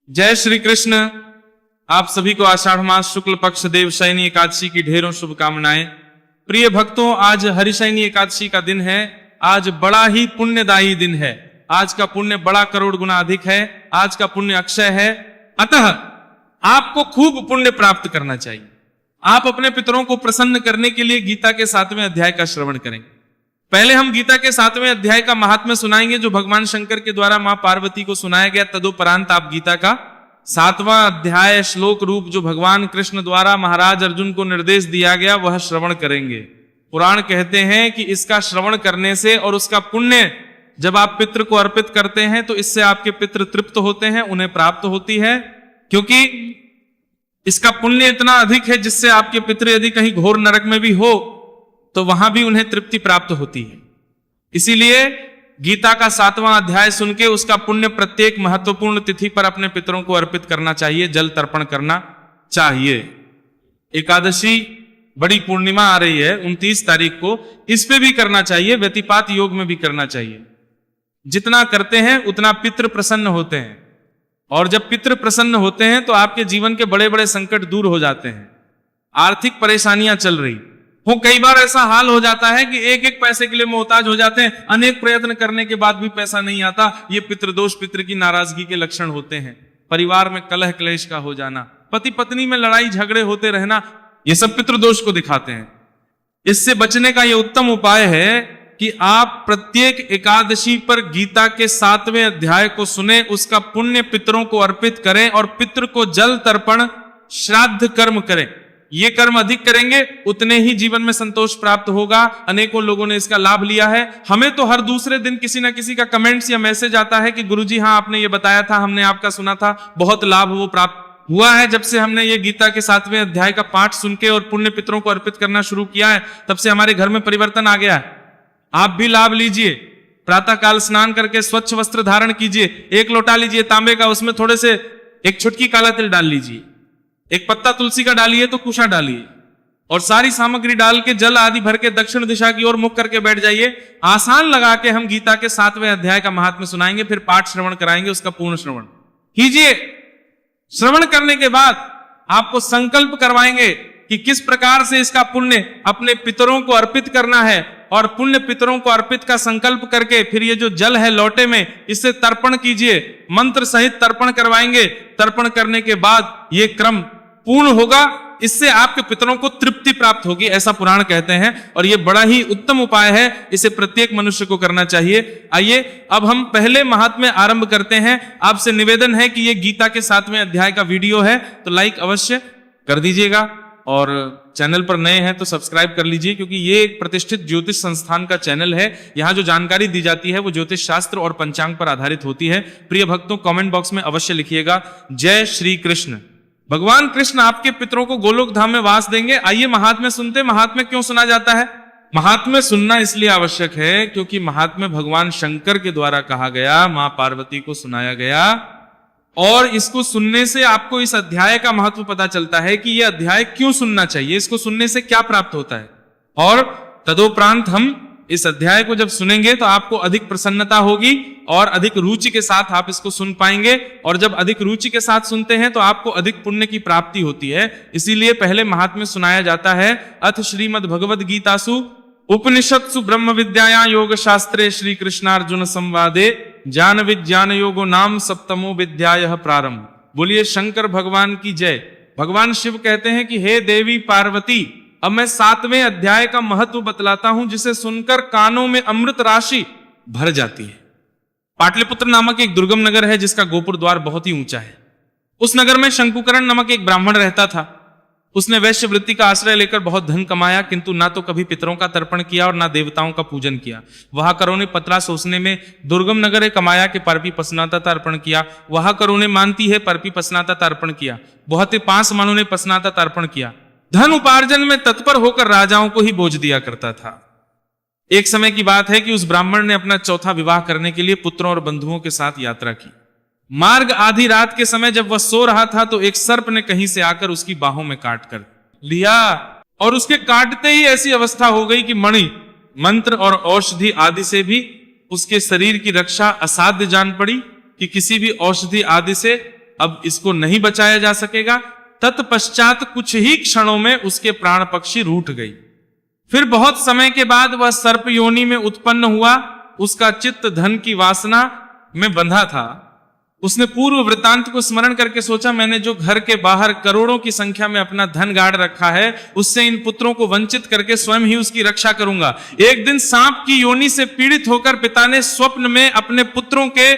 जय श्री कृष्ण। आप सभी को आषाढ़ मास शुक्ल पक्ष देवशयनी एकादशी की ढेरों शुभकामनाएं। प्रिय भक्तों, आज हरिशयनी एकादशी का दिन है। आज बड़ा ही पुण्यदायी दिन है। आज का पुण्य बड़ा करोड़ गुना अधिक है। आज का पुण्य अक्षय है। अतः आपको खूब पुण्य प्राप्त करना चाहिए। आप अपने पितरों को प्रसन्न करने के लिए गीता के 7वें अध्याय का श्रवण करें। पहले हम गीता के 7वें अध्याय का महात्म्य सुनाएंगे, जो भगवान शंकर के द्वारा मां पार्वती को सुनाया गया। तदुपरांत आप गीता का 7वां अध्याय श्लोक रूप जो भगवान कृष्ण द्वारा महाराज अर्जुन को निर्देश दिया गया वह श्रवण करेंगे। पुराण कहते हैं कि इसका श्रवण करने से और उसका पुण्य जब आप पितृ को अर्पित करते हैं तो इससे आपके पितृ तृप्त होते हैं, उन्हें प्राप्त होती है, क्योंकि इसका पुण्य इतना अधिक है जिससे आपके पितृ यदि कहीं घोर नरक में भी हो तो वहां भी उन्हें तृप्ति प्राप्त होती है। इसीलिए गीता का 7वां अध्याय सुन के उसका पुण्य प्रत्येक महत्वपूर्ण तिथि पर अपने पितरों को अर्पित करना चाहिए, जल तर्पण करना चाहिए। एकादशी बड़ी पूर्णिमा आ रही है 29 तारीख को, इस पे भी करना चाहिए, व्यतिपात योग में भी करना चाहिए। जितना करते हैं उतना पितृ प्रसन्न होते हैं, और जब पितृ प्रसन्न होते हैं तो आपके जीवन के बड़े बड़े संकट दूर हो जाते हैं। आर्थिक परेशानियां चल रही हो, कई बार ऐसा हाल हो जाता है कि एक एक पैसे के लिए मोहताज हो जाते हैं, अनेक प्रयत्न करने के बाद भी पैसा नहीं आता। ये पितृदोष, पितृ की नाराजगी के लक्षण होते हैं। परिवार में कलह क्लेश का हो जाना, पति पत्नी में लड़ाई झगड़े होते रहना, ये सब पितृदोष को दिखाते हैं। इससे बचने का ये उत्तम उपाय है कि आप प्रत्येक एकादशी पर गीता के 7वें अध्याय को सुने, उसका पुण्य पितरों को अर्पित करें और पितृ को जल तर्पण श्राद्ध कर्म करें। ये कर्म अधिक करेंगे उतने ही जीवन में संतोष प्राप्त होगा। अनेकों लोगों ने इसका लाभ लिया है। हमें तो हर दूसरे दिन किसी ना किसी का कमेंट्स या मैसेज आता है कि गुरुजी हाँ आपने ये बताया था, हमने आपका सुना था, बहुत लाभ वो प्राप्त हुआ है। जब से हमने ये गीता के 7वें अध्याय का पाठ सुन के और पुण्य पितरों को अर्पित करना शुरू किया है, तब से हमारे घर में परिवर्तन आ गया है। आप भी लाभ लीजिए। प्रातः काल स्नान करके स्वच्छ वस्त्र धारण कीजिए, एक लोटा लीजिए तांबे का, उसमें थोड़े से एक चुटकी काला तिल डाल लीजिए, एक पत्ता तुलसी का डालिए तो कुशा डालिए, और सारी सामग्री डाल के जल आदि भर के दक्षिण दिशा की ओर मुख करके बैठ जाइए। आसान लगा के हम गीता के 7वें अध्याय का महात्म्य सुनाएंगे, फिर पाठ श्रवण कराएंगे, उसका पूर्ण श्रवण कीजिए। श्रवण करने के बाद आपको संकल्प करवाएंगे कि किस प्रकार से इसका पुण्य अपने पितरों को अर्पित करना है, और पुण्य पितरों को अर्पित का संकल्प करके फिर ये जो जल है लोटे में, इससे तर्पण कीजिए। मंत्र सहित तर्पण करवाएंगे। तर्पण करने के बाद ये क्रम पूर्ण होगा, इससे आपके पितरों को तृप्ति प्राप्त होगी, ऐसा पुराण कहते हैं। और ये बड़ा ही उत्तम उपाय है, इसे प्रत्येक मनुष्य को करना चाहिए। आइए अब हम पहले महात्म्य आरंभ करते हैं। आपसे निवेदन है कि ये गीता के 7वें अध्याय का वीडियो है तो लाइक अवश्य कर दीजिएगा, और चैनल पर नए हैं तो सब्सक्राइब कर लीजिए, क्योंकि ये एक प्रतिष्ठित ज्योतिष संस्थान का चैनल है। यहाँ जो जानकारी दी जाती है वो ज्योतिष शास्त्र और पंचांग पर आधारित होती है। प्रिय भक्तों, कमेंट बॉक्स में अवश्य लिखिएगा जय श्री कृष्ण। भगवान कृष्ण आपके पितरों को गोलोक धाम में वास देंगे। आइए महात्म्य सुनते। महात्म्य क्यों सुना जाता है? महात्म्य सुनना इसलिए आवश्यक है क्योंकि महात्म्य भगवान शंकर के द्वारा कहा गया, मां पार्वती को सुनाया गया, और इसको सुनने से आपको इस अध्याय का महत्व पता चलता है कि यह अध्याय क्यों सुनना चाहिए, इसको सुनने से क्या प्राप्त होता है। और तदोपरांत हम इस अध्याय को जब सुनेंगे तो आपको अधिक प्रसन्नता होगी और अधिक रुचि के साथ आप इसको सुन पाएंगे, और जब अधिक रुचि के साथ सुनते हैं तो आपको अधिक पुण्य की प्राप्ति होती है। इसीलिए पहले महात्म्य सुनाया जाता है। अथ श्रीमद् भगवद गीतासु उपनिषत्सु ब्रह्म विद्याया योग शास्त्रे श्री कृष्णार्जुन संवादे ज्ञान विज्ञान योगो नाम सप्तमो विद्यायः प्रारंभ। बोलिए शंकर भगवान की जय। भगवान शिव कहते हैं कि हे देवी पार्वती, अब मैं 7वें अध्याय का महत्व बतलाता हूं, जिसे सुनकर कानों में अमृत राशि भर जाती है। पाटलिपुत्र नामक एक दुर्गम नगर है जिसका गोपुर द्वार बहुत ही ऊंचा है। उस नगर में शंकुकरण नामक एक ब्राह्मण रहता था। उसने वैश्य वृत्ति का आश्रय लेकर बहुत धन कमाया, किंतु ना तो कभी पितरों का तर्पण किया और ना देवताओं का पूजन किया। वहां करों ने पतरा सोचने में दुर्गम नगर कमाया कि परपी पसनाता तर्पण किया। वहां करों ने मानती है परपी पसनाता तर्पण किया। बहुत ही 5 मानों ने पसनाता तर्पण किया। धन उपार्जन में तत्पर होकर राजाओं को ही बोझ दिया करता था। एक समय की बात है कि उस ब्राह्मण ने अपना चौथा विवाह करने के लिए पुत्रों और बंधुओं के साथ यात्रा की। मार्ग आधी रात के समय जब वह सो रहा था तो एक सर्प ने कहीं से आकर उसकी बाहों में काट कर लिया, और उसके काटते ही ऐसी अवस्था हो गई कि मणि, मंत्र और औषधि आदि से भी उसके शरीर की रक्षा असाध्य जान पड़ी, कि किसी भी औषधि आदि से अब इसको नहीं बचाया जा सकेगा। तत्पश्चात कुछ ही क्षणों में उसके प्राण पक्षी रूठ गई। फिर बहुत समय के बाद वह सर्प योनि में उत्पन्न हुआ। उसका चित्त धन की वासना में बंधा था। उसने पूर्व वृत्तांत को स्मरण करके सोचा, मैंने जो घर के बाहर करोड़ों की संख्या में अपना धन गाड़ रखा है, उससे इन पुत्रों को वंचित करके स्वयं ही उसकी रक्षा करूंगा। एक दिन सांप की योनि से पीड़ित होकर पिता ने स्वप्न में अपने पुत्रों के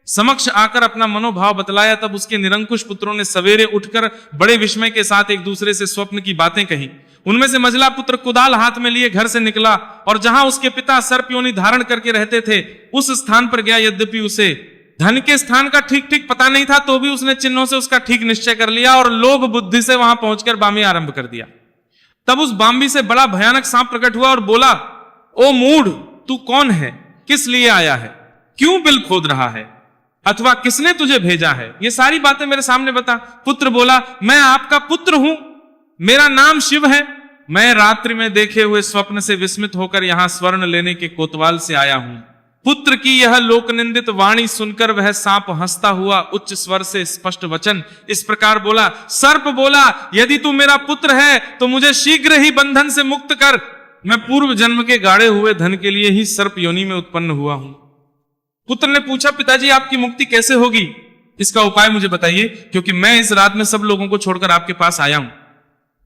समक्ष आकर अपना मनोभाव बतलाया। तब उसके निरंकुश पुत्रों ने सवेरे उठकर बड़े विस्मय के साथ एक दूसरे से स्वप्न की बातें कही। उनमें से मझला पुत्र कुदाल हाथ में लिए घर से निकला और जहां उसके पिता सर्प योनि धारण करके रहते थे, उस स्थान पर गया। यद्यपि उसे धन के स्थान का ठीक ठीक पता नहीं था, तो भी उसने चिन्हों से उसका ठीक निश्चय कर लिया और लोभ बुद्धि से वहां पहुंचकर बामी आरंभ कर दिया। तब उस बाम्बी से बड़ा भयानक सांप प्रकट हुआ और बोला, ओ मूढ़, तू कौन है? किस लिए आया है? क्यों बिल खोद रहा है? अथवा किसने तुझे भेजा है? ये सारी बातें मेरे सामने बता। पुत्र बोला, मैं आपका पुत्र हूं, मेरा नाम शिव है। मैं रात्रि में देखे हुए स्वप्न से विस्मित होकर यहां स्वर्ण लेने के कोतवाल से आया हूं। पुत्र की यह लोकनिंदित वाणी सुनकर वह सांप हंसता हुआ उच्च स्वर से स्पष्ट वचन इस प्रकार बोला। सर्प बोला, यदि तू मेरा पुत्र है तो मुझे शीघ्र ही बंधन से मुक्त कर। मैं पूर्व जन्म के गाड़े हुए धन के लिए ही सर्प योनि में उत्पन्न हुआ हूं। पुत्र ने पूछा, पिताजी आपकी मुक्ति कैसे होगी? इसका उपाय मुझे बताइए, क्योंकि मैं इस रात में सब लोगों को छोड़कर आपके पास आया हूं।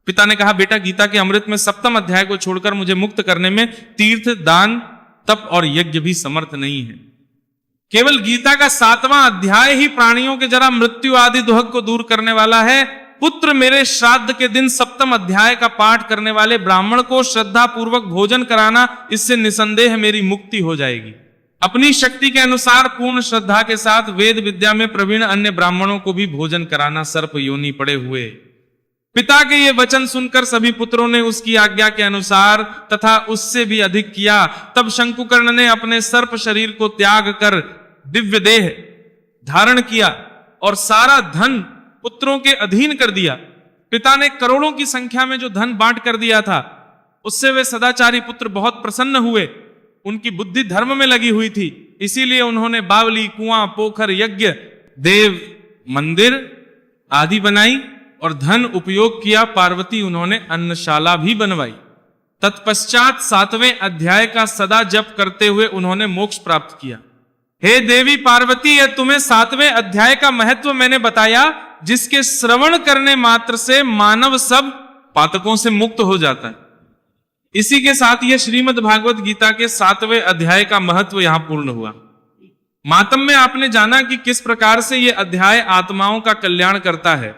पिता ने कहा, बेटा, गीता के अमृत में 7वें अध्याय को छोड़कर मुझे मुक्त करने में तीर्थ, दान, तप और यज्ञ भी समर्थ नहीं है। केवल गीता का 7वां अध्याय ही प्राणियों के जरा मृत्यु आदि दुहक को दूर करने वाला है। पुत्र, मेरे श्राद्ध के दिन 7वें अध्याय का पाठ करने वाले ब्राह्मण को श्रद्धा पूर्वक भोजन कराना, इससे निसंदेह मेरी मुक्ति हो जाएगी। अपनी शक्ति के अनुसार पूर्ण श्रद्धा के साथ वेद विद्या में प्रवीण अन्य ब्राह्मणों को भी भोजन कराना, सर्प योनि पड़े हुए। पिता के ये वचन सुनकर सभी पुत्रों ने उसकी आज्ञा के अनुसार तथा उससे भी अधिक किया। तब शंकुकर्ण ने अपने सर्प शरीर को त्याग कर दिव्य देह धारण किया और सारा धन पुत्रों के अधीन कर दिया। पिता ने करोड़ों की संख्या में जो धन बांट कर दिया था, उससे वे सदाचारी पुत्र बहुत प्रसन्न हुए। उनकी बुद्धि धर्म में लगी हुई थी, इसीलिए उन्होंने बावली, कुआं, पोखर, यज्ञ, देव, मंदिर आदि बनाई और धन उपयोग किया। पार्वती उन्होंने अन्नशाला भी बनवाई। तत्पश्चात 7वें अध्याय का सदा जप करते हुए उन्होंने मोक्ष प्राप्त किया। हे देवी पार्वती, यह तुम्हें 7वें अध्याय का महत्व मैंने बताया, जिसके श्रवण करने मात्र से मानव सब पातकों से मुक्त हो जाता है। इसी के साथ यह श्रीमद् भागवत गीता के 7वें अध्याय का महत्व यहां पूर्ण हुआ। मातम में आपने जाना कि किस प्रकार से यह अध्याय आत्माओं का कल्याण करता है,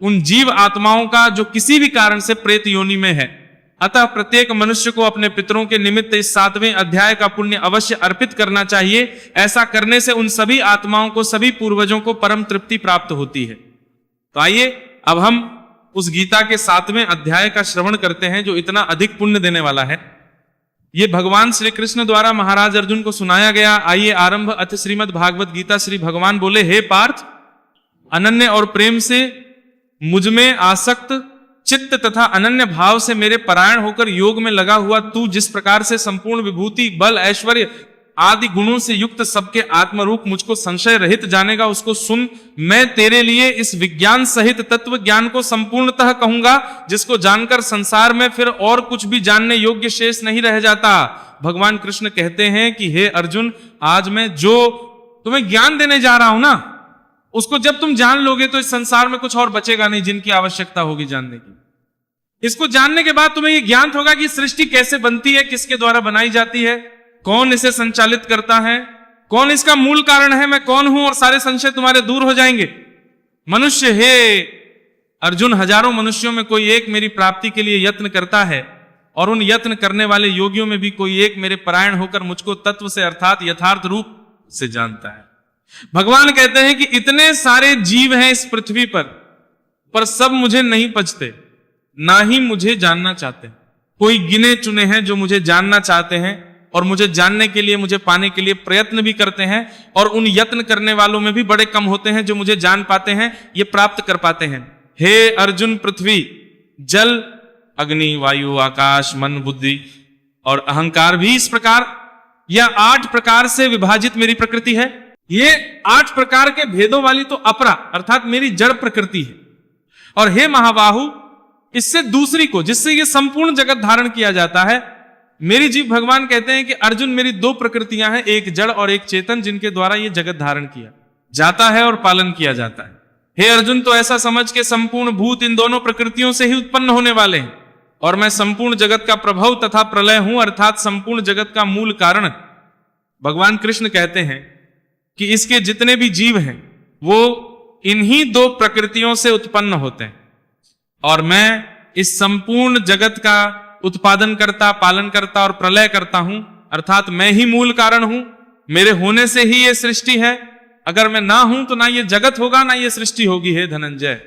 उन जीव आत्माओं का जो किसी भी कारण से प्रेत योनि में है। अतः प्रत्येक मनुष्य को अपने पितरों के निमित्त इस 7वें अध्याय का पुण्य अवश्य अर्पित करना चाहिए। ऐसा करने से उन सभी आत्माओं को, सभी पूर्वजों को परम तृप्ति प्राप्त होती है। तो आइए अब हम उस गीता के 7वें अध्याय का श्रवण करते हैं, जो इतना अधिक पुण्य देने वाला है। ये भगवान श्री कृष्ण द्वारा महाराज अर्जुन को सुनाया गया। आइए आरंभ। अथ श्रीमद् भागवत गीता। श्री भगवान बोले, हे पार्थ, अनन्य और प्रेम से मुझ में आसक्त चित्त तथा अनन्य भाव से मेरे परायण होकर योग में लगा हुआ तू जिस प्रकार से संपूर्ण विभूति, बल, ऐश्वर्य आदि गुणों से युक्त सबके आत्मरूप मुझको संशय रहित जानेगा, उसको सुन। मैं तेरे लिए इस विज्ञान सहित तत्व ज्ञान को संपूर्णतः कहूंगा, जिसको जानकर संसार में फिर और कुछ भी जानने योग्य शेष नहीं रह जाता। भगवान कृष्ण कहते हैं कि हे अर्जुन, आज मैं जो तुम्हें ज्ञान देने जा रहा हूं ना, उसको जब तुम जान लोगे तो इस संसार में कुछ और बचेगा नहीं जिनकी आवश्यकता होगी जानने की। इसको जानने के बाद तुम्हें यह ज्ञान होगा कि सृष्टि कैसे बनती है, किसके द्वारा बनाई जाती है, कौन इसे संचालित करता है, कौन इसका मूल कारण है, मैं कौन हूं, और सारे संशय तुम्हारे दूर हो जाएंगे। मनुष्य, हे अर्जुन, हजारों मनुष्यों में कोई एक मेरी प्राप्ति के लिए यत्न करता है, और उन यत्न करने वाले योगियों में भी कोई एक मेरे परायण होकर मुझको तत्व से अर्थात यथार्थ रूप से जानता है। भगवान कहते हैं कि इतने सारे जीव हैं इस पृथ्वी पर सब मुझे नहीं पचते, ना ही मुझे जानना चाहते। कोई गिने चुने हैं जो मुझे जानना चाहते हैं और मुझे जानने के लिए, मुझे पाने के लिए प्रयत्न भी करते हैं, और उन यत्न करने वालों में भी बड़े कम होते हैं जो मुझे जान पाते हैं, ये प्राप्त कर पाते हैं। हे अर्जुन, पृथ्वी, जल, अग्नि, वायु, आकाश, मन, बुद्धि और अहंकार भी इस प्रकार या 8 प्रकार से विभाजित मेरी प्रकृति है। ये 8 प्रकार के भेदों वाली तो अपरा अर्थात मेरी जड़ प्रकृति है। और हे महाबाहु, इससे दूसरी को जिससे ये संपूर्ण जगत धारण किया जाता है, मेरी जीव भगवान कहते हैं कि अर्जुन मेरी 2 प्रकृतियां हैं, एक जड़ और एक चेतन, जिनके द्वारा ये जगत धारण किया जाता है और पालन किया जाता है। हे अर्जुन, तो ऐसा समझ के संपूर्ण भूत इन दोनों प्रकृतियों से ही उत्पन्न होने वाले हैं और मैं संपूर्ण जगत का प्रभव तथा प्रलय हूं, अर्थात संपूर्ण जगत का मूल कारण। भगवान कृष्ण कहते हैं कि इसके जितने भी जीव हैं वो इन्हीं 2 प्रकृतियों से उत्पन्न होते हैं और मैं इस संपूर्ण जगत का उत्पादन करता, पालन करता और प्रलय करता हूं, अर्थात मैं ही मूल कारण हूं। मेरे होने से ही ये सृष्टि है, अगर मैं ना हूं तो ना ये जगत होगा ना ये सृष्टि होगी। हे धनंजय,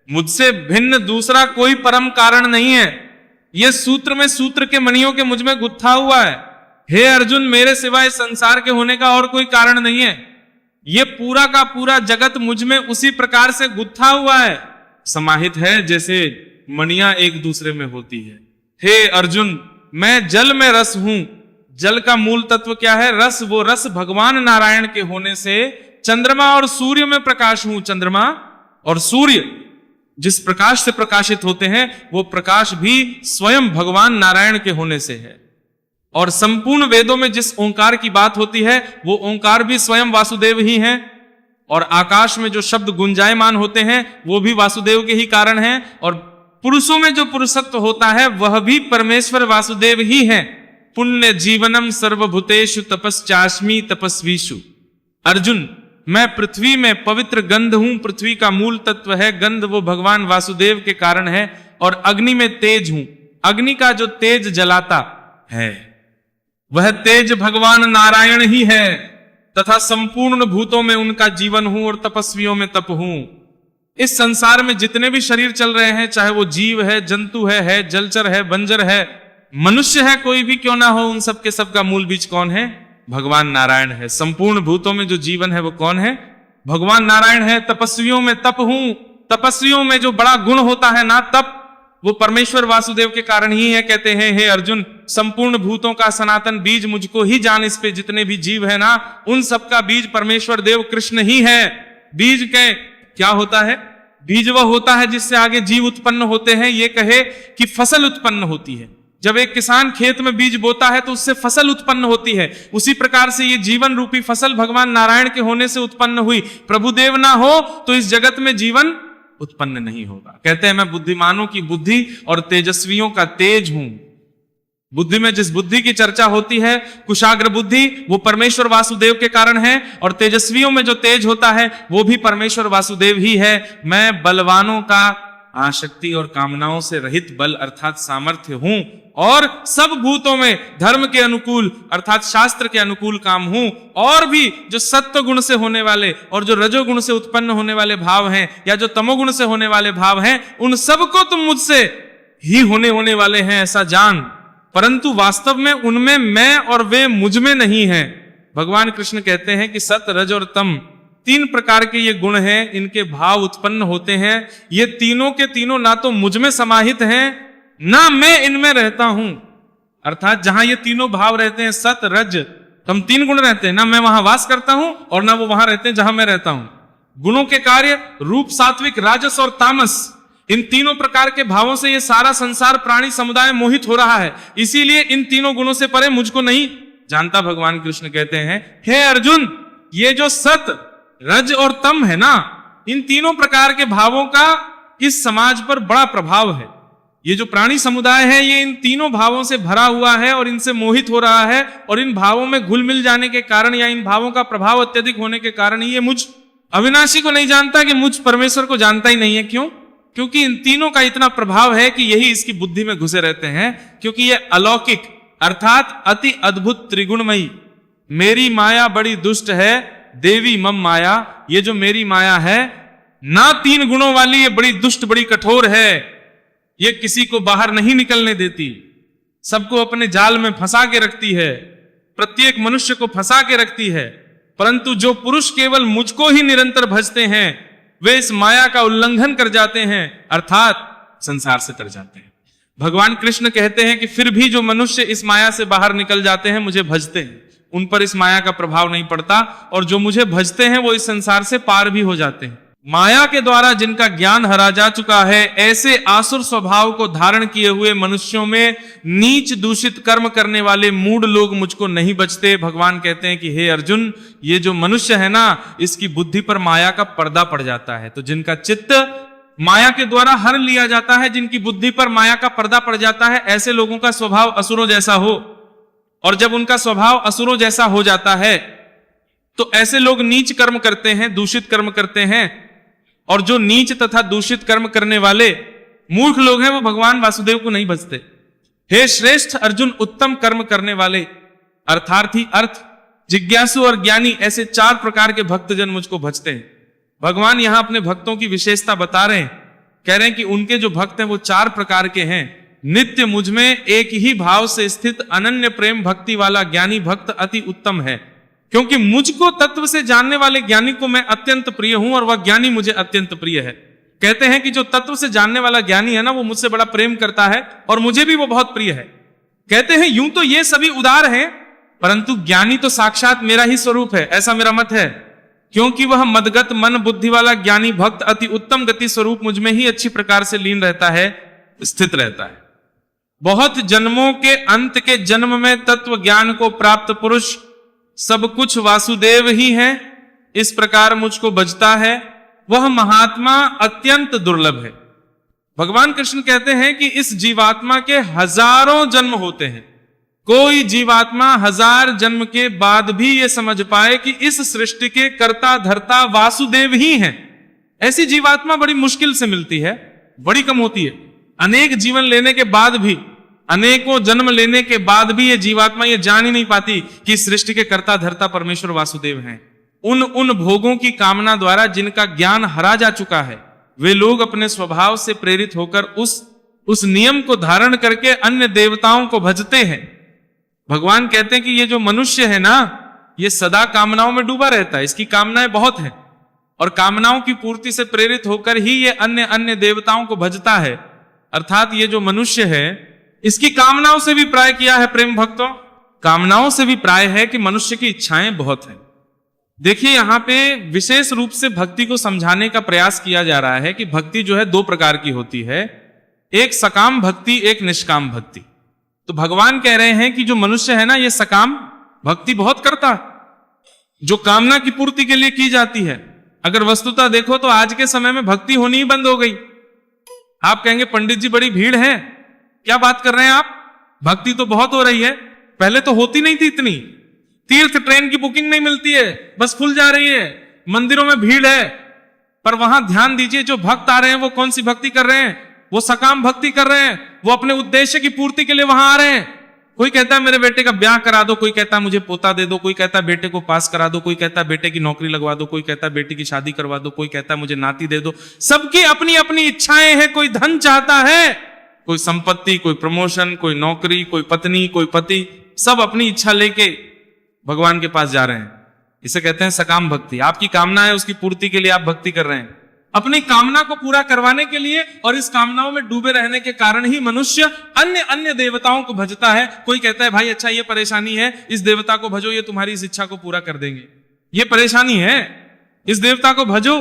मुझसे भिन्न दूसरा कोई परम कारण नहीं है। ये सूत्र में सूत्र के मणियों के मुझ में गुत्था हुआ है। हे अर्जुन, मेरे सिवाय संसार के होने का और कोई कारण नहीं है। ये पूरा का पूरा जगत मुझ में उसी प्रकार से गुत्था हुआ है, समाहित है जैसे मणियां एक दूसरे में होती है। हे अर्जुन, मैं जल में रस हूं। जल का मूल तत्व क्या है? रस। वो रस भगवान नारायण के होने से चंद्रमा और सूर्य में प्रकाश हूं। चंद्रमा और सूर्य जिस प्रकाश से प्रकाशित होते हैं वो प्रकाश भी स्वयं भगवान नारायण के होने से है। और संपूर्ण वेदों में जिस ओंकार की बात होती है वो ओंकार भी स्वयं वासुदेव ही हैं। और आकाश में जो शब्द गुंजायमान होते हैं वो भी वासुदेव के ही कारण हैं। और पुरुषों में जो पुरुषत्व होता है वह भी परमेश्वर वासुदेव ही है। पुण्य जीवनम सर्वभूतेषु तपस्चास्मि तपस्वीषु। अर्जुन, मैं पृथ्वी में पवित्र गंध हूं। पृथ्वी का मूल तत्व है गंध, वो भगवान वासुदेव के कारण है। और अग्नि में तेज हूं। अग्नि का जो तेज जलाता है वह तेज भगवान नारायण ही है तथा संपूर्ण भूतों में उनका जीवन हूं और तपस्वियों में तप हूं। इस संसार में जितने भी शरीर चल रहे हैं, चाहे वो जीव है, जंतु है, जलचर है, बंजर है, मनुष्य है, कोई भी क्यों ना हो, उन सब के सब का मूल बीज कौन है? भगवान नारायण है। संपूर्ण भूतों में जो जीवन है वो कौन है? भगवान नारायण है। तपस्वियों में तप हूं। तपस्वियों में जो बड़ा गुण होता है ना तप, वो परमेश्वर वासुदेव के कारण ही है। कहते हैं हे अर्जुन, संपूर्ण भूतों का सनातन बीज मुझको ही जान। इस पे जितने भी जीव है ना उन सबका बीज परमेश्वर देव कृष्ण ही है। बीज के क्या होता है? बीज वह होता है जिससे आगे जीव उत्पन्न होते हैं। ये कहे कि फसल उत्पन्न होती है। जब एक किसान खेत में बीज बोता है तो उससे फसल उत्पन्न होती है। उसी प्रकार से ये जीवन रूपी फसल भगवान नारायण के होने से उत्पन्न हुई। प्रभुदेव ना हो तो इस जगत में जीवन उत्पन्न नहीं होगा। कहते हैं मैं बुद्धिमानों की बुद्धि और तेजस्वियों का तेज हूं। बुद्धि में जिस बुद्धि की चर्चा होती है, कुशाग्र बुद्धि, वो परमेश्वर वासुदेव के कारण है। और तेजस्वियों में जो तेज होता है वो भी परमेश्वर वासुदेव ही है। मैं बलवानों का आसक्ति और कामनाओं से रहित बल अर्थात सामर्थ्य हूं और सब भूतों में धर्म के अनुकूल अर्थात शास्त्र के अनुकूल काम हूं। और भी जो सत्व गुण से होने वाले और जो रजोगुण से उत्पन्न होने वाले भाव हैं या जो तमोगुण से होने वाले भाव हैं, उन सबको तुम मुझसे ही होने वाले हैं ऐसा जान। परंतु वास्तव में उनमें मैं और वे मुझ में नहीं है। भगवान कृष्ण कहते हैं कि सत, रज और तम 3 प्रकार के ये गुण हैं, इनके भाव उत्पन्न होते हैं। ये तीनों के तीनों ना तो मुझ में समाहित हैं ना मैं इनमें रहता हूं। अर्थात जहां ये तीनों भाव रहते हैं, सत, रज, तम 3 गुण रहते हैं, ना मैं वहां वास करता हूं और ना वो वहां रहते हैं जहां मैं रहता हूं। गुणों के कार्य रूप, सात्विक, राजस और तामस, इन तीनों प्रकार के भावों से ये सारा संसार प्राणी समुदाय मोहित हो रहा है। इसीलिए इन तीनों गुणों से परे मुझको नहीं जानता। भगवान कृष्ण कहते हैं हे अर्जुन, ये जो सत, रज और तम है ना, इन तीनों प्रकार के भावों का इस समाज पर बड़ा प्रभाव है। ये जो प्राणी समुदाय है ये इन तीनों भावों से भरा हुआ है और इनसे मोहित हो रहा है। और इन भावों में घुल मिल जाने के कारण या इन भावों का प्रभाव अत्यधिक होने के कारण ये मुझ अविनाशी को नहीं जानता कि मुझ परमेश्वर को जानता ही नहीं है। क्यों? क्योंकि इन तीनों का इतना प्रभाव है कि यही इसकी बुद्धि में घुसे रहते हैं। क्योंकि ये अलौकिक अर्थात अति अद्भुत त्रिगुणमयी मेरी माया बड़ी दुष्ट है, देवी मम माया। ये जो मेरी माया है ना 3 गुणों वाली, ये बड़ी दुष्ट, बड़ी कठोर है। ये किसी को बाहर नहीं निकलने देती, सबको अपने जाल में फंसा के रखती है, प्रत्येक मनुष्य को फंसा के रखती है। परंतु जो पुरुष केवल मुझको ही निरंतर भजते हैं वे इस माया का उल्लंघन कर जाते हैं अर्थात संसार से तर जाते हैं। भगवान कृष्ण कहते हैं कि फिर भी जो मनुष्य इस माया से बाहर निकल जाते हैं, मुझे भजते हैं, उन पर इस माया का प्रभाव नहीं पड़ता, और जो मुझे भजते हैं वो इस संसार से पार भी हो जाते हैं। माया के द्वारा जिनका ज्ञान हरा जा चुका है, ऐसे आसुर स्वभाव को धारण किए हुए मनुष्यों में नीच दूषित कर्म करने वाले मूढ़ लोग मुझको नहीं बचते। भगवान कहते हैं कि हे अर्जुन, ये जो मनुष्य है ना, इसकी बुद्धि पर माया का पर्दा पड़ जाता है। तो जिनका चित्त माया के द्वारा हर लिया जाता है, जिनकी बुद्धि पर माया का पर्दा पड़ जाता है, ऐसे लोगों का स्वभाव असुरों जैसा हो। और जब उनका स्वभाव असुरों जैसा हो जाता है तो ऐसे लोग नीच कर्म करते हैं, दूषित कर्म करते हैं। और जो नीच तथा दूषित कर्म करने वाले मूर्ख लोग हैं, वो भगवान वासुदेव को नहीं भजते। हे श्रेष्ठ अर्जुन, उत्तम कर्म करने वाले अर्थार्थी, अर्थ जिज्ञासु और ज्ञानी, ऐसे 4 प्रकार के भक्तजन मुझको भजते हैं। भगवान यहां अपने भक्तों की विशेषता बता रहे हैं, कह रहे हैं कि उनके जो भक्त हैं वो 4 प्रकार के हैं। नित्य मुझ में एक ही भाव से स्थित अनन्य प्रेम भक्ति वाला ज्ञानी भक्त अति उत्तम है, क्योंकि मुझको तत्व से जानने वाले ज्ञानी को मैं अत्यंत प्रिय हूं और वह ज्ञानी मुझे अत्यंत प्रिय है। कहते हैं कि जो तत्व से जानने वाला ज्ञानी है ना, वो मुझसे बड़ा प्रेम करता है और मुझे भी वो बहुत प्रिय है। कहते हैं यूं तो ये सभी उदार हैं, परंतु ज्ञानी तो साक्षात मेरा ही स्वरूप है, ऐसा मेरा मत है, क्योंकि वह मदगत मन बुद्धि वाला ज्ञानी भक्त अति उत्तम गति स्वरूप मुझ में ही अच्छी प्रकार से लीन रहता है, स्थित रहता है। बहुत जन्मों के अंत के जन्म में तत्व ज्ञान को प्राप्त पुरुष सब कुछ वासुदेव ही है, इस प्रकार मुझको भजता है, वह महात्मा अत्यंत दुर्लभ है। भगवान कृष्ण कहते हैं कि इस जीवात्मा के हजारों जन्म होते हैं, कोई जीवात्मा 1000 जन्म के बाद भी ये समझ पाए कि इस सृष्टि के कर्ता धर्ता वासुदेव ही हैं। ऐसी जीवात्मा बड़ी मुश्किल से मिलती है, बड़ी कम होती है। अनेक जीवन लेने के बाद भी, अनेकों जन्म लेने के बाद भी ये जीवात्मा ये जान ही नहीं पाती कि सृष्टि के कर्ता धर्ता परमेश्वर वासुदेव हैं। उन भोगों की कामना द्वारा जिनका ज्ञान हरा जा चुका है, वे लोग अपने स्वभाव से प्रेरित होकर उस नियम को धारण करके अन्य देवताओं को भजते हैं। भगवान कहते हैं कि ये जो मनुष्य है ना, ये सदा कामनाओं में डूबा रहता है, इसकी कामनाएं बहुत हैं, और कामनाओं की पूर्ति से प्रेरित होकर ही ये अन्य देवताओं को भजता है। अर्थात ये जो मनुष्य है, इसकी कामनाओं से भी प्राय किया है प्रेम भक्तों, कामनाओं से भी प्राय है कि मनुष्य की इच्छाएं बहुत हैं। देखिए यहां पे विशेष रूप से भक्ति को समझाने का प्रयास किया जा रहा है कि भक्ति जो है 2 प्रकार की होती है, एक सकाम भक्ति, एक निष्काम भक्ति। तो भगवान कह रहे हैं कि जो मनुष्य है ना, ये सकाम भक्ति बहुत करता है, जो कामना की पूर्ति के लिए की जाती है। अगर वस्तुतः देखो तो आज के समय में भक्ति होनी ही बंद हो गई। आप कहेंगे पंडित जी बड़ी भीड़ है, क्या बात कर रहे हैं आप, भक्ति तो बहुत हो रही है, पहले तो होती नहीं थी इतनी। तीर्थ ट्रेन की बुकिंग नहीं मिलती है, बस फुल जा रही है, मंदिरों में भीड़ है, पर वहां ध्यान दीजिए जो भक्त आ रहे हैं वो कौन सी भक्ति कर रहे हैं, वो सकाम भक्ति कर रहे हैं, वो अपने उद्देश्य की पूर्ति के लिए वहां आ रहे हैं। कोई कहता है मेरे बेटे का ब्याह करा दो, कोई कहता है मुझे पोता दे दो, कोई कहता है बेटे को पास करा दो, कोई कहता है बेटे की नौकरी लगवा दो, कोई कहता है बेटी की शादी करवा दो, कोई कहता है मुझे नाती दे दो। सबकी अपनी अपनी इच्छाएं हैं, कोई धन चाहता है, कोई संपत्ति, कोई प्रमोशन, कोई नौकरी, कोई पत्नी, कोई पति, सब अपनी इच्छा लेके भगवान के पास जा रहे हैं। इसे कहते हैं सकाम भक्ति। आपकी कामना है, उसकी पूर्ति के लिए आप भक्ति कर रहे हैं, अपनी कामना को पूरा करवाने के लिए, और इस कामनाओं में डूबे रहने के कारण ही मनुष्य अन्य देवताओं को भजता है। कोई कहता है भाई अच्छा ये परेशानी है, इस देवता को भजो, ये तुम्हारी इस इच्छा को पूरा कर देंगे। ये परेशानी है, इस देवता को भजो,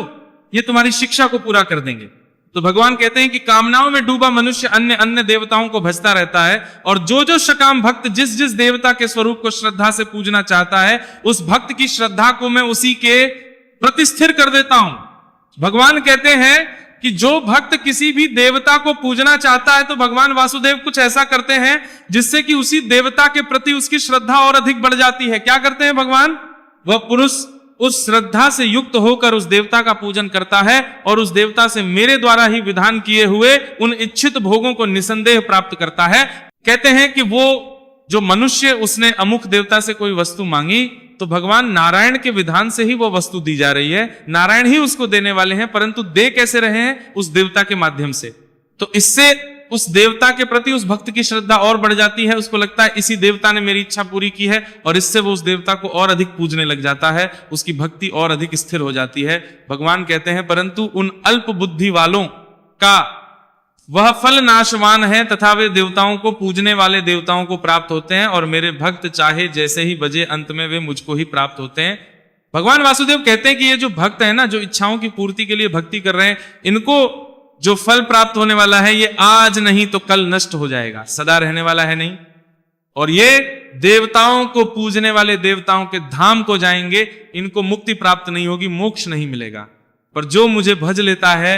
ये तुम्हारी शिक्षा को पूरा कर देंगे। तो भगवान कहते हैं कि कामनाओं में डूबा मनुष्य अन्य देवताओं को भजता रहता है, और जो सकाम भक्त जिस देवता के स्वरूप को श्रद्धा से पूजना चाहता है, उस भक्त की श्रद्धा को मैं उसी के प्रति स्थिर कर देता हूं। भगवान कहते हैं कि जो भक्त किसी भी देवता को पूजना चाहता है, तो भगवान वासुदेव कुछ ऐसा करते हैं जिससे कि उसी देवता के प्रति उसकी श्रद्धा और अधिक बढ़ जाती है। क्या करते हैं भगवान? वह पुरुष उस श्रद्धा से युक्त होकर उस देवता का पूजन करता है, और उस देवता से मेरे द्वारा ही विधान किए हुए उन इच्छित भोगों को निसंदेह प्राप्त करता है। कहते हैं कि वो जो मनुष्य, उसने अमुक देवता से कोई वस्तु मांगी, तो भगवान नारायण के विधान से ही वो वस्तु दी जा रही है, नारायण ही उसको देने वाले हैं, परंतु दे कैसे रहे हैं? उस देवता के माध्यम से। तो इससे उस देवता के प्रति उस भक्त की श्रद्धा और बढ़ जाती है, उसको लगता है इसी देवता ने मेरी इच्छा पूरी की है, और इससे वो उस देवता को और अधिक पूजने लग जाता है, उसकी भक्ति और अधिक स्थिर हो जाती है। भगवान कहते हैं परंतु उन अल्प बुद्धि वालों का वह फल नाशवान है तथा वे देवताओं को पूजने वाले देवताओं को प्राप्त होते हैं, और मेरे भक्त चाहे जैसे ही बजे अंत में वे मुझको ही प्राप्त होते हैं। भगवान वासुदेव कहते हैं कि ये जो भक्त है ना, जो इच्छाओं की पूर्ति के लिए भक्ति कर रहे हैं, इनको जो फल प्राप्त होने वाला है ये आज नहीं तो कल नष्ट हो जाएगा, सदा रहने वाला है नहीं। और ये देवताओं को पूजने वाले देवताओं के धाम को जाएंगे, इनको मुक्ति प्राप्त नहीं होगी, मोक्ष नहीं मिलेगा। पर जो मुझे भज लेता है,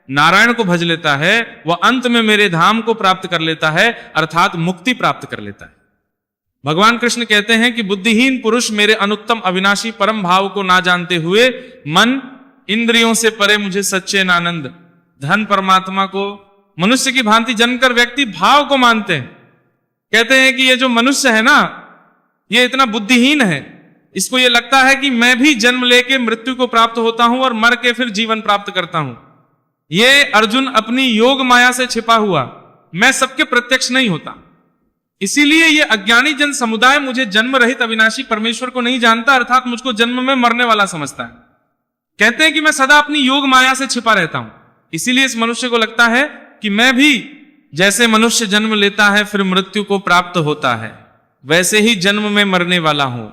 नारायण को भज लेता है, वह अंत में मेरे धाम को प्राप्त कर लेता है, अर्थात मुक्ति प्राप्त कर लेता है। भगवान कृष्ण कहते हैं कि बुद्धिहीन पुरुष मेरे अनुत्तम अविनाशी परम भाव को ना जानते हुए मन इंद्रियों से परे मुझे सच्चे आनंद धन परमात्मा को मनुष्य की भांति जनकर व्यक्ति भाव को मानते हैं। कहते हैं कि ये जो मनुष्य है ना, ये इतना बुद्धिहीन है, इसको ये लगता है कि मैं भी जन्म लेके मृत्यु को प्राप्त होता हूं और मर के फिर जीवन प्राप्त करता हूं। ये अर्जुन अपनी योग माया से छिपा हुआ, मैं सबके प्रत्यक्ष नहीं होता। इसीलिए ये अज्ञानी जन समुदाय मुझे जन्म रहित अविनाशी परमेश्वर को नहीं जानता, अर्थात मुझको जन्म में मरने वाला समझता है। कहते हैं कि मैं सदा अपनी योग माया से छिपा रहता हूं, इसीलिए इस मनुष्य को लगता है कि मैं भी जैसे मनुष्य जन्म लेता है फिर मृत्यु को प्राप्त होता है, वैसे ही जन्म में मरने वाला हूं।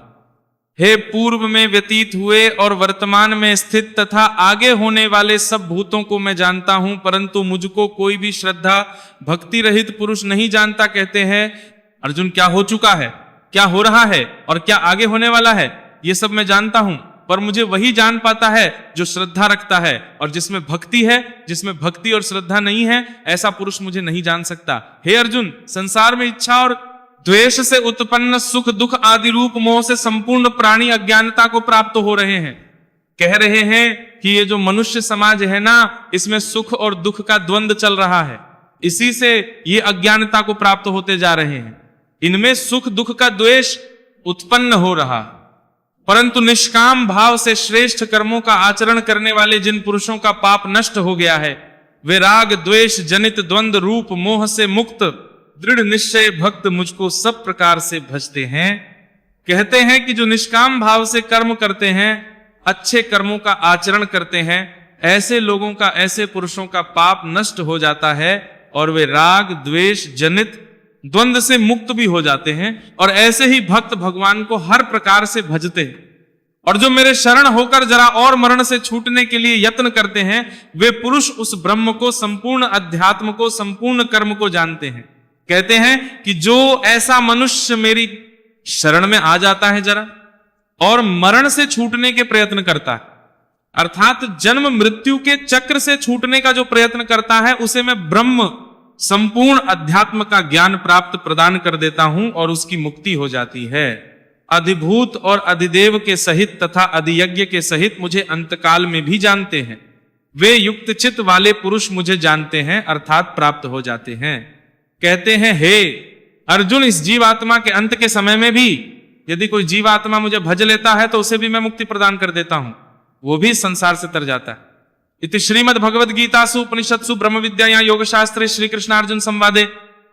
हे पूर्व में व्यतीत हुए और वर्तमान में स्थित तथा आगे होने वाले सब भूतों को मैं जानता हूं, परंतु मुझको कोई भी श्रद्धा भक्ति रहित पुरुष नहीं जानता। कहते हैं अर्जुन, क्या हो चुका है, क्या हो रहा है और क्या आगे होने वाला है, ये सब मैं जानता हूं, पर मुझे वही जान पाता है जो श्रद्धा रखता है, और जिसमें भक्ति है, जिसमें भक्ति और श्रद्धा नहीं है, ऐसा पुरुष मुझे नहीं जान सकता। हे अर्जुन, संसार में इच्छा और द्वेष से उत्पन्न सुख दुख आदि रूप मोह से संपूर्ण प्राणी अज्ञानता को प्राप्त हो रहे हैं। कह रहे हैं कि ये जो मनुष्य समाज है ना, इसमें सुख और दुख का द्वंद्व चल रहा है, इसी से ये अज्ञानता को प्राप्त होते जा रहे हैं। इनमें सुख दुख का द्वेष उत्पन्न हो रहा, परंतु निष्काम भाव से श्रेष्ठ कर्मों का आचरण करने वाले जिन पुरुषों का पाप नष्ट हो गया है, वे राग द्वेष जनित द्वंद्व रूप मोह से मुक्त दृढ़ निश्चय भक्त मुझको सब प्रकार से भजते हैं। कहते हैं कि जो निष्काम भाव से कर्म करते हैं, अच्छे कर्मों का आचरण करते हैं, ऐसे लोगों का, ऐसे पुरुषों का पाप नष्ट हो जाता है और वे राग द्वेष जनित द्वंद्व से मुक्त भी हो जाते हैं। और ऐसे ही भक्त भगवान को हर प्रकार से भजते हैं। और जो मेरे शरण होकर जरा और मरण से छूटने के लिए यत्न करते हैं, वे पुरुष उस ब्रह्म को, संपूर्ण अध्यात्म को, संपूर्ण कर्म को जानते हैं। कहते हैं कि जो ऐसा मनुष्य मेरी शरण में आ जाता है जरा और मरण से छूटने के प्रयत्न करता है, अर्थात जन्म मृत्यु के चक्र से छूटने का जो प्रयत्न करता है, उसे मैं ब्रह्म संपूर्ण अध्यात्म का ज्ञान प्राप्त प्रदान कर देता हूं और उसकी मुक्ति हो जाती है। अधिभूत और अधिदेव के सहित तथा अधियज्ञ के सहित मुझे अंतकाल में भी जानते हैं। वे युक्त चित्त वाले पुरुष मुझे जानते हैं, अर्थात प्राप्त हो जाते हैं। कहते हैं, हे अर्जुन, इस जीवात्मा के अंत के समय में भी यदि कोई जीवात्मा मुझे भज लेता है तो उसे भी मैं मुक्ति प्रदान कर देता हूं, वो भी संसार से तर जाता है। इति श्रीमद् भगवद गीतासु उपनिषत्सु ब्रह्म विद्यायां योग शास्त्रे श्री कृष्णार्जुन संवादे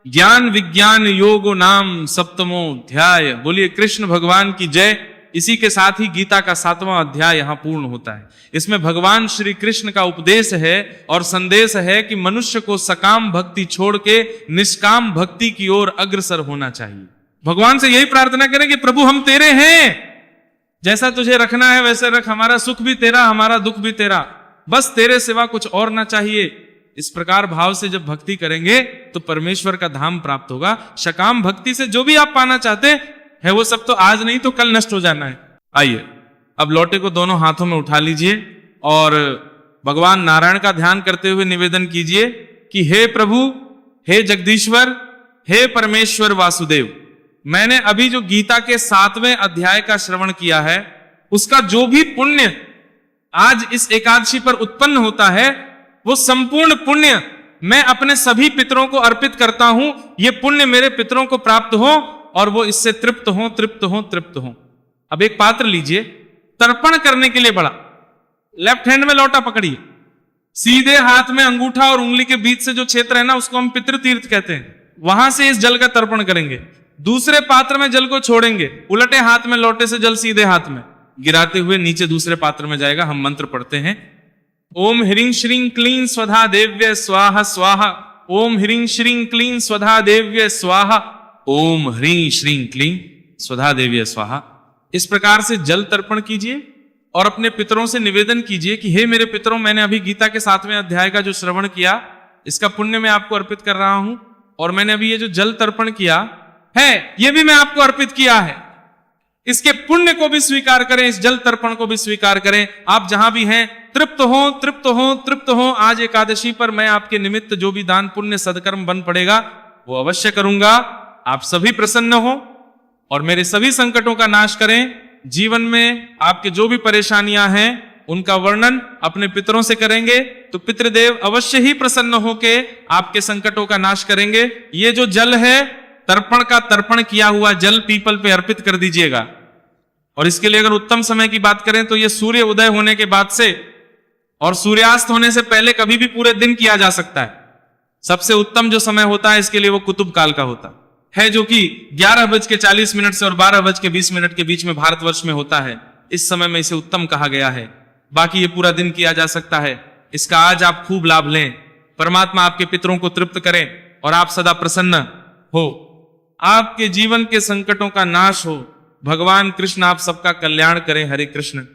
ज्ञान विज्ञान योगो नाम सप्तमो अध्याय। बोलिए कृष्ण भगवान की जय। इसी के साथ ही गीता का 7वां अध्याय यहां पूर्ण होता है। इसमें भगवान श्री कृष्ण का उपदेश है और संदेश है कि मनुष्य को सकाम भक्ति छोड़ के निष्काम भक्ति की ओर अग्रसर होना चाहिए। भगवान से यही प्रार्थना करें कि प्रभु हम तेरे हैं, जैसा तुझे रखना है वैसे रख, हमारा सुख भी तेरा, हमारा दुख भी तेरा, बस तेरे सिवा कुछ और ना चाहिए। इस प्रकार भाव से जब भक्ति करेंगे तो परमेश्वर का धाम प्राप्त होगा। सकाम भक्ति से जो भी आप पाना चाहते हैं वो सब तो आज नहीं तो कल नष्ट हो जाना है। आइए अब लोटे को दोनों हाथों में उठा लीजिए और भगवान नारायण का ध्यान करते हुए निवेदन कीजिए कि हे प्रभु, हे जगदीश्वर, हे परमेश्वर वासुदेव, मैंने अभी जो गीता के 7वें अध्याय का श्रवण किया है, उसका जो भी पुण्य आज इस एकादशी पर उत्पन्न होता है, वो संपूर्ण पुण्य मैं अपने सभी पितरों को अर्पित करता हूं। ये पुण्य मेरे पितरों को प्राप्त हो और वो इससे तृप्त हो, तृप्त हो, तृप्त हो। अब एक पात्र लीजिए, तर्पण करने के लिए बड़ा, लेफ्ट हैंड में लोटा पकड़िए, सीधे हाथ में अंगूठा और उंगली के बीच से जो क्षेत्र है ना, उसको हम पितृ तीर्थ कहते हैं, वहां से इस जल का तर्पण करेंगे। दूसरे पात्र में जल को छोड़ेंगे, उलटे हाथ में लोटे से जल सीधे हाथ में गिराते हुए नीचे दूसरे पात्र में जाएगा। हम मंत्र पढ़ते हैं, ओम ह्रीं श्रीं क्लीं स्वधा देव्य स्वाहा स्वाहा ओम ह्रीं श्रीं क्लीं स्वधा देव्य स्वाहा, ओम ह्रीं श्रीं क्लीं स्वधा देव्य स्वाहा। इस प्रकार से जल तर्पण कीजिए और अपने पितरों से निवेदन कीजिए कि हे मेरे पितरों, मैंने अभी गीता के 7वें अध्याय का जो श्रवण किया, इसका पुण्य मैं आपको अर्पित कर रहा हूं, और मैंने अभी ये जो जल तर्पण किया है, ये भी मैं आपको अर्पित किया है। इसके पुण्य को भी स्वीकार करें, इस जल तर्पण को भी स्वीकार करें। आप जहां भी हैं तृप्त हो, तृप्त हो, तृप्त हो। आज एकादशी पर मैं आपके निमित्त जो भी दान पुण्य सदकर्म बन पड़ेगा वो अवश्य करूंगा। आप सभी प्रसन्न हो और मेरे सभी संकटों का नाश करें। जीवन में आपके जो भी परेशानियां हैं उनका वर्णन अपने पितरों से करेंगे तो पितृदेव अवश्य ही प्रसन्न होके आपके संकटों का नाश करेंगे। ये जो जल है, तर्पण का तर्पण किया हुआ जल पीपल पे अर्पित कर दीजिएगा। और इसके लिए अगर उत्तम समय की बात करें तो ये सूर्य उदय होने के बाद से और सूर्यास्त होने से पहले कभी भी पूरे दिन किया जा सकता है। सबसे उत्तम जो समय होता है इसके लिए वो कुतुब काल का होता है, जो कि 11:40 से और 12:20 के बीच में भारतवर्ष में होता है। इस समय में इसे उत्तम कहा गया है। बाकी ये पूरा दिन किया जा सकता है। इसका आज आप खूब लाभ लें। परमात्मा आपके पितरों को तृप्त करें और आप सदा प्रसन्न हो। आपके जीवन के संकटों का नाश हो। भगवान कृष्ण आप सबका कल्याण करें। हरे कृष्ण।